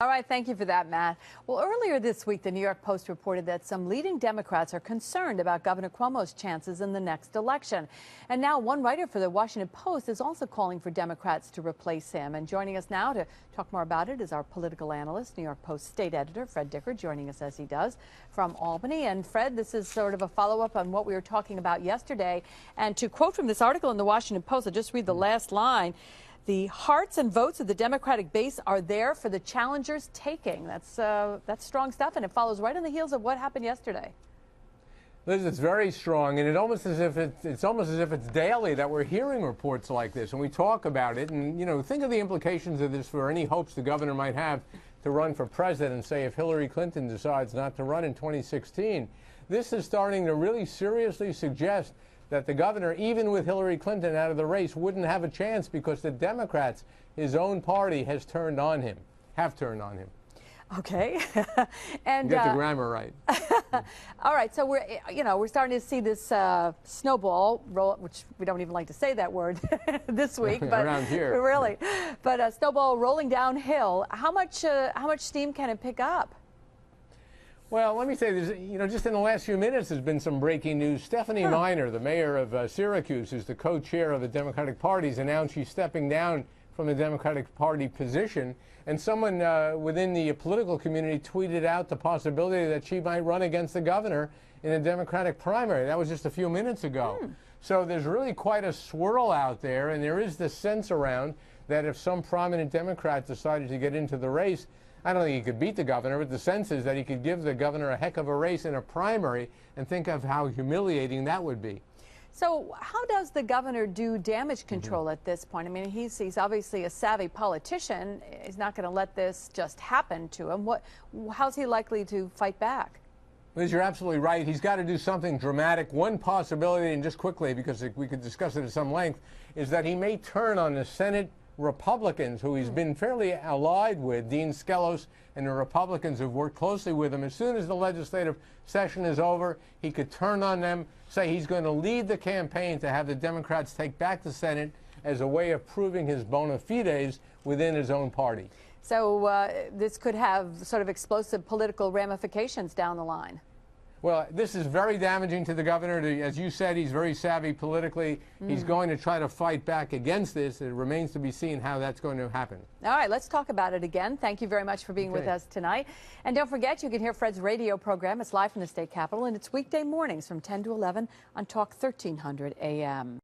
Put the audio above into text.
All right, thank you for that, Matt. Well, earlier this week, the New York Post reported that some leading Democrats are concerned about Governor Cuomo's chances in the next election. And now one writer for the Washington Post is also calling for Democrats to replace him. And joining us now to talk more about it is our political analyst, New York Post state editor, Fred Dicker, joining us as he does from Albany. And Fred, this is sort of a follow-up on what we were talking about yesterday. And to quote from this article in the Washington Post, I'll just read the last line. The hearts and votes of the Democratic base are there for the challenger's taking. That's strong stuff, and it follows right on the heels of what happened yesterday. Liz, it's very strong, and it's almost as if it's daily that we're hearing reports like this, and we talk about it. And think of the implications of this for any hopes the governor might have to run for president. Say if Hillary Clinton decides not to run in 2016, this is starting to really seriously suggest that the governor, even with Hillary Clinton out of the race, wouldn't have a chance because the Democrats, his own party, have turned on him. Okay. And get the grammar right. All right. So we're starting to see this snowball roll, which we don't even like to say that word this week, but around here, really. But a snowball rolling downhill. How much steam can it pick up? Well, let me say this, just in the last few minutes there's been some breaking news. Stephanie Miner, the mayor of Syracuse, who's the co-chair of the Democratic Party, has announced she's stepping down from the Democratic Party position. And someone within the political community tweeted out the possibility that she might run against the governor in a Democratic primary. That was just a few minutes ago. So there's really quite a swirl out there, and there is this sense around that if some prominent Democrat decided to get into the race, I don't think he could beat the governor, but the sense is that he could give the governor a heck of a race in a primary, and think of how humiliating that would be. So how does the governor do damage control at this point? I mean, he's obviously a savvy politician. He's not going to let this just happen to him. How's he likely to fight back? Liz, you're absolutely right. He's got to do something dramatic. One possibility, and just quickly, because we could discuss it at some length, is that he may turn on the Senate Republicans, who he's been fairly allied with, Dean Skelos, and the Republicans who've worked closely with him. As soon as the legislative session is over, he could turn on them, say he's going to lead the campaign to have the Democrats take back the Senate as a way of proving his bona fides within his own party. So this could have sort of explosive political ramifications down the line. Well, this is very damaging to the governor. As you said, he's very savvy politically. He's going to try to fight back against this. It remains to be seen how that's going to happen. All right, let's talk about it again. Thank you very much for being with us tonight. And don't forget, you can hear Fred's radio program. It's live from the state capitol, and it's weekday mornings from 10 to 11 on Talk 1300 AM.